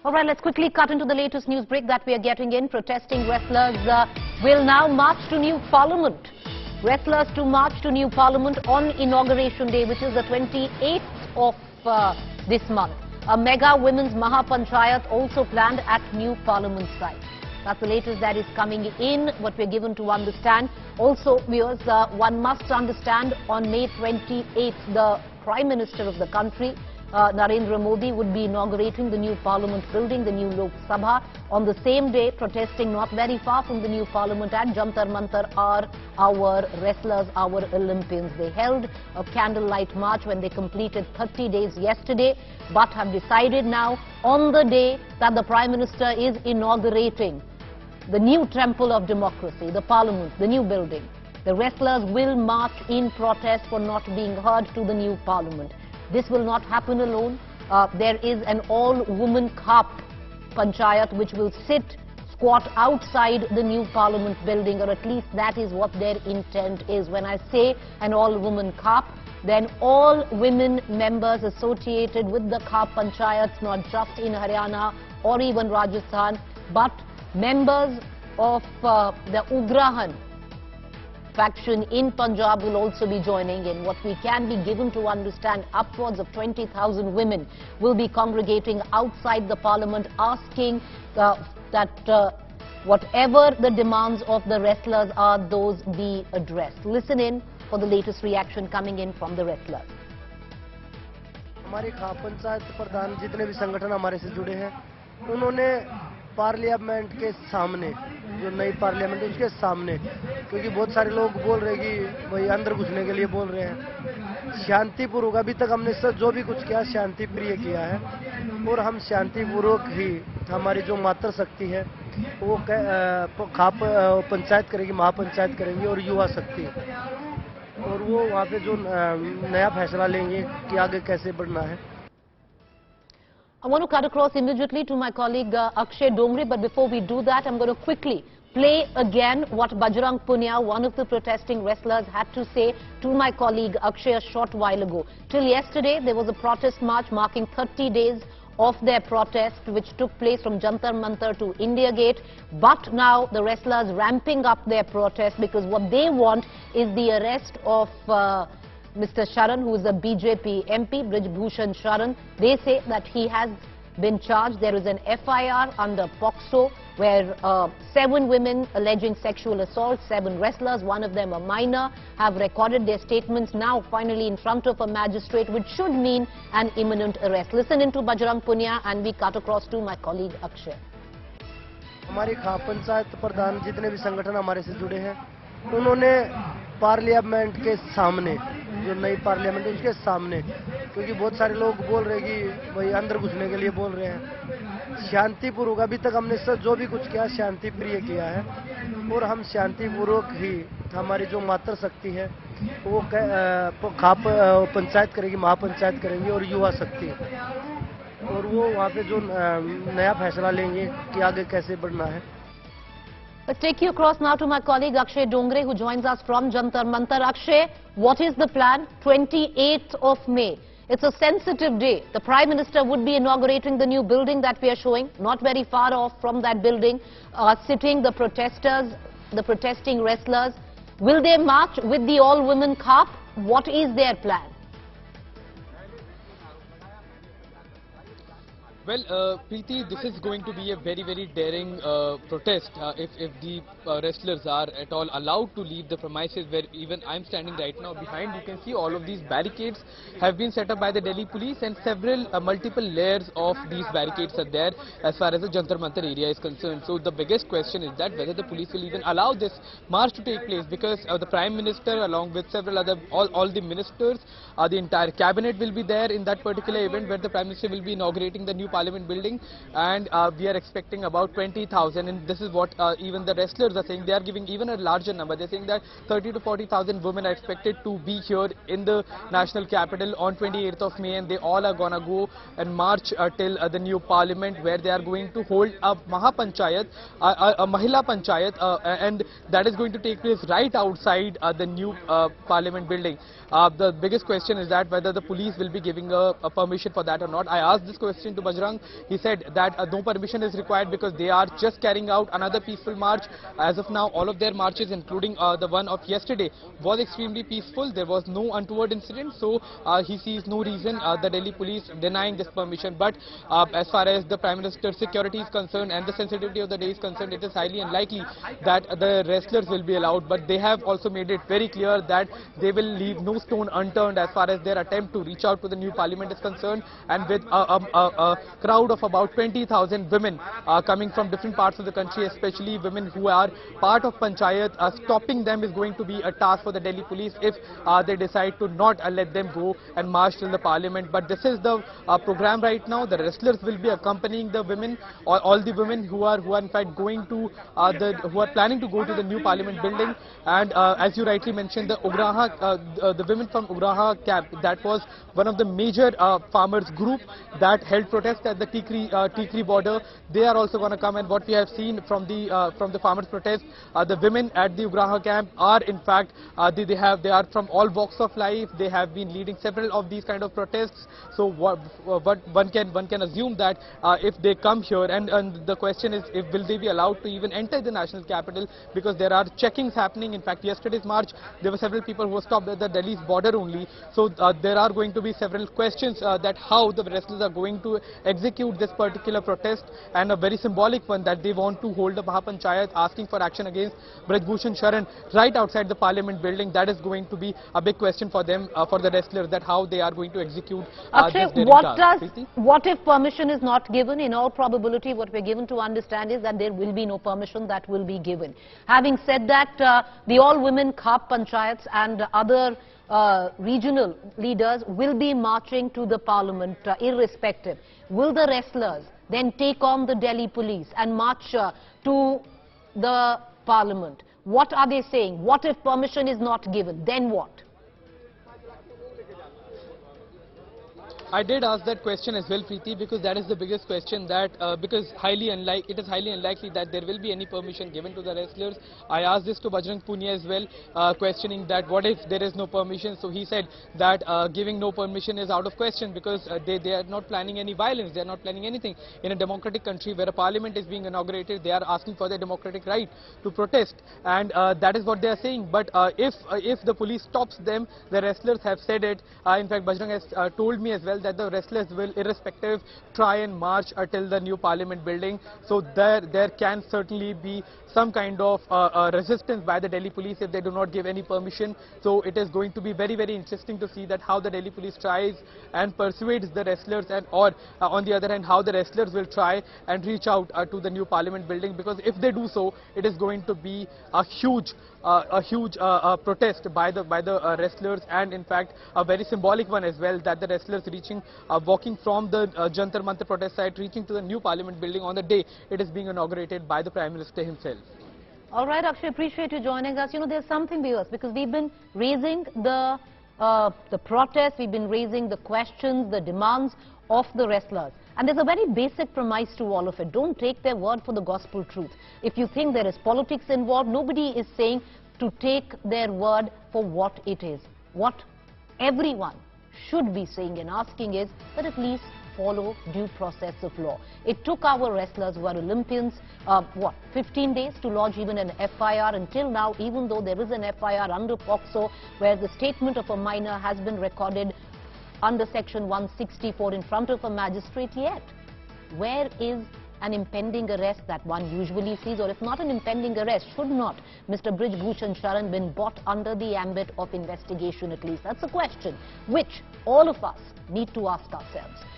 All right, let's quickly cut into the latest news break that we are getting in. Protesting wrestlers will now march to new parliament. Wrestlers to march to new parliament on inauguration day, which is the 28th of this month. A mega women's Mahapanchayat also planned at new parliament site. That's the latest that is coming in, what we're given to understand. Also, viewers, one must understand on May 28th, the Prime Minister of the country, Narendra Modi, would be inaugurating the new Parliament building, the new Lok Sabha. On the same day, protesting not very far from the new Parliament at Jantar Mantar are our wrestlers, our Olympians. They held a candlelight march when they completed 30 days yesterday, but have decided now on the day that the Prime Minister is inaugurating the new temple of democracy, the Parliament, the new building. The wrestlers will march in protest for not being heard to the new Parliament. This will not happen alone. There is an all-woman Khap Panchayat which will squat outside the new Parliament building, or at least that is what their intent is. When I say an all-woman Khap, then all women members associated with the Khap Panchayats, not just in Haryana or even Rajasthan, but members of the Ugrahan faction in Punjab will also be joining in. What we can be given to understand, upwards of 20,000 women will be congregating outside the Parliament, asking that whatever the demands of the wrestlers are, those be addressed. Listen in for the latest reaction coming in from the wrestlers. हमारी खाप पंचायत प्रधान जितने भी संगठन हमारे से जुड़े हैं, उन्होंने parliament के सामने, जो नई पार्लियामेंट है उसके सामने, क्योंकि बहुत सारे लोग बोल रहे हैं कि भाई अंदर घुसने के लिए बोल रहे हैं, शांतिपूर्वक अभी तक हमने जो भी कुछ किया शांति प्रिय किया है, और हम शांतिपूर्वक ही हमारी जो मातृ शक्ति है वो खाप पंचायत करेगी, महापंचायत करेंगे, और युवा शक्ति, और वो वहाँ पे जो नया फैसला लेंगे कि आगे कैसे बढ़ना है. I want to cut across immediately to my colleague Akshay Dongre, but before we do that, I'm going to quickly play again what Bajrang Punia, one of the protesting wrestlers, had to say to my colleague Akshay a short while ago. Till yesterday, there was a protest march marking 30 days of their protest, which took place from Jantar Mantar to India Gate. But now the wrestlers ramping up their protest because what they want is the arrest of Mr. Sharan, who is a BJP MP, Brij Bhushan Sharan. They say that he has been charged. There is an FIR under POCSO where 7 women alleging sexual assault, 7 wrestlers, one of them a minor, have recorded their statements now finally in front of a magistrate, which should mean an imminent arrest. Listen into Bajrang Punia and we cut across to my colleague Akshay. हमारी खाप पंचायत प्रधान जितने भी संगठन हमारे से जुड़े हैं, उन्होंने parliament के सामने, जो नई पार्लियामेंट है उसके सामने, क्योंकि बहुत सारे लोग बोल रहे हैं कि भाई अंदर घुसने के लिए बोल रहे हैं, शांतिपूर्वक अभी तक हमने जो भी कुछ किया शांति प्रिय किया है, और हम शांतिपूर्वक ही हमारी जो मातृ शक्ति है वो खाप पंचायत करेगी, महापंचायत करेंगे, और युवा शक्ति, और वो वहाँ पे जो नया फैसला लेंगे कि आगे कैसे बढ़ना है. Let's take you across now to my colleague Akshay Dongre, who joins us from Jantar Mantar. Akshay, what is the plan? 28th of May. It's a sensitive day. The Prime Minister would be inaugurating the new building that we are showing. Not very far off from that building, sitting the protesters, the protesting wrestlers. Will they march with the all-women Khap? What is their plan? Well, Preeti, this is going to be a very, very daring protest if the wrestlers are at all allowed to leave the premises where even I'm standing right now behind. You can see all of these barricades have been set up by the Delhi police, and several multiple layers of these barricades are there as far as the Jantar Mantar area is concerned. So the biggest question is that whether the police will even allow this march to take place, because the Prime Minister along with several other, all the ministers, the entire cabinet will be there in that particular event where the Prime Minister will be inaugurating the new Parliament building, and we are expecting about 20,000, and this is what even the wrestlers are saying. They are giving even a larger number. They're saying that 30 to 40,000 women are expected to be here in the national capital on 28th of May, and they all are gonna go and march till the new Parliament, where they are going to hold a Mahapanchayat, a Mahila Panchayat, and that is going to take place right outside the new Parliament building. The biggest question is that whether the police will be giving a permission for that or not. I asked this question to Bajrang Bajrang. He said that no permission is required because they are just carrying out another peaceful march. As of now, all of their marches, including the one of yesterday, was extremely peaceful. There was no untoward incident, so he sees no reason the Delhi police denying this permission. But as far as the Prime Minister's security is concerned and the sensitivity of the day is concerned, it is highly unlikely that the wrestlers will be allowed. But they have also made it very clear that they will leave no stone unturned as far as their attempt to reach out to the new parliament is concerned. And with a crowd of about 20,000 women coming from different parts of the country, especially women who are part of Panchayat, stopping them is going to be a task for the Delhi police if they decide to not let them go and march till the parliament. But this is the program right now. The wrestlers will be accompanying the women, or all the women who are in fact going to who are planning to go to the new parliament building. And as you rightly mentioned, the women from Ugraha camp, that was one of the major farmers group that held protest at the Tikri border. They are also going to come, and what we have seen from the farmers protest, the women at the Ugraha camp are in fact they are from all walks of life. They have been leading several of these kind of protests. So what one can assume that if they come here, and the question is, if will they be allowed to even enter the national capital, because there are checkings happening. In fact, yesterday's march, there were several people who were stopped at the Delhi's border only. So there are going to be several questions that how the wrestlers are going to execute this particular protest, and a very symbolic one that they want to hold a Mahapanchayat asking for action against Braj Bhushan Sharan right outside the parliament building. That is going to be a big question for them, for the wrestlers, that how they are going to execute Akshay, this what if permission is not given? In all probability, what we're given to understand is that there will be no permission that will be given. Having said that, the all-women Khap Panchayats and other regional leaders will be marching to the parliament irrespective. Will the wrestlers then take on the Delhi police and march to the parliament? What are they saying? What if permission is not given? Then what? I did ask that question as well, Preeti, because that is the biggest question, that because it is highly unlikely that there will be any permission given to the wrestlers. I asked this to Bajrang Punia as well, questioning that what if there is no permission. So he said that giving no permission is out of question, because they are not planning any violence, they are not planning anything. In a democratic country where a parliament is being inaugurated, they are asking for their democratic right to protest, and that is what they are saying. But if the police stops them, the wrestlers have said it. In fact, Bajrang has told me as well that the wrestlers will irrespective try and march till the new parliament building. So there can certainly be some kind of resistance by the Delhi police if they do not give any permission. So it is going to be very, very interesting to see that how the Delhi police tries and persuades the wrestlers, and or on the other hand how the wrestlers will try and reach out to the new parliament building, because if they do so, it is going to be a huge protest by the wrestlers, and in fact a very symbolic one as well, that the wrestlers walking from the Jantar Mantar protest site, reaching to the new parliament building on the day it is being inaugurated by the Prime Minister himself. All right, Akshay, appreciate you joining us. You know, there's something viewers, because we've been raising the protest, we've been raising the questions, the demands of the wrestlers. And there's a very basic premise to all of it. Don't take their word for the gospel truth. If you think there is politics involved, nobody is saying to take their word for what it is. What everyone should be saying and asking is that at least follow due process of law. It took our wrestlers who are Olympians, 15 days to lodge even an FIR. Until now, even though there is an FIR under POCSO, where the statement of a minor has been recorded under section 164 in front of a magistrate, yet where is an impending arrest that one usually sees? Or if not an impending arrest, should not Mr. Braj Bhushan Sharan been brought under the ambit of investigation at least? That's a question which all of us need to ask ourselves.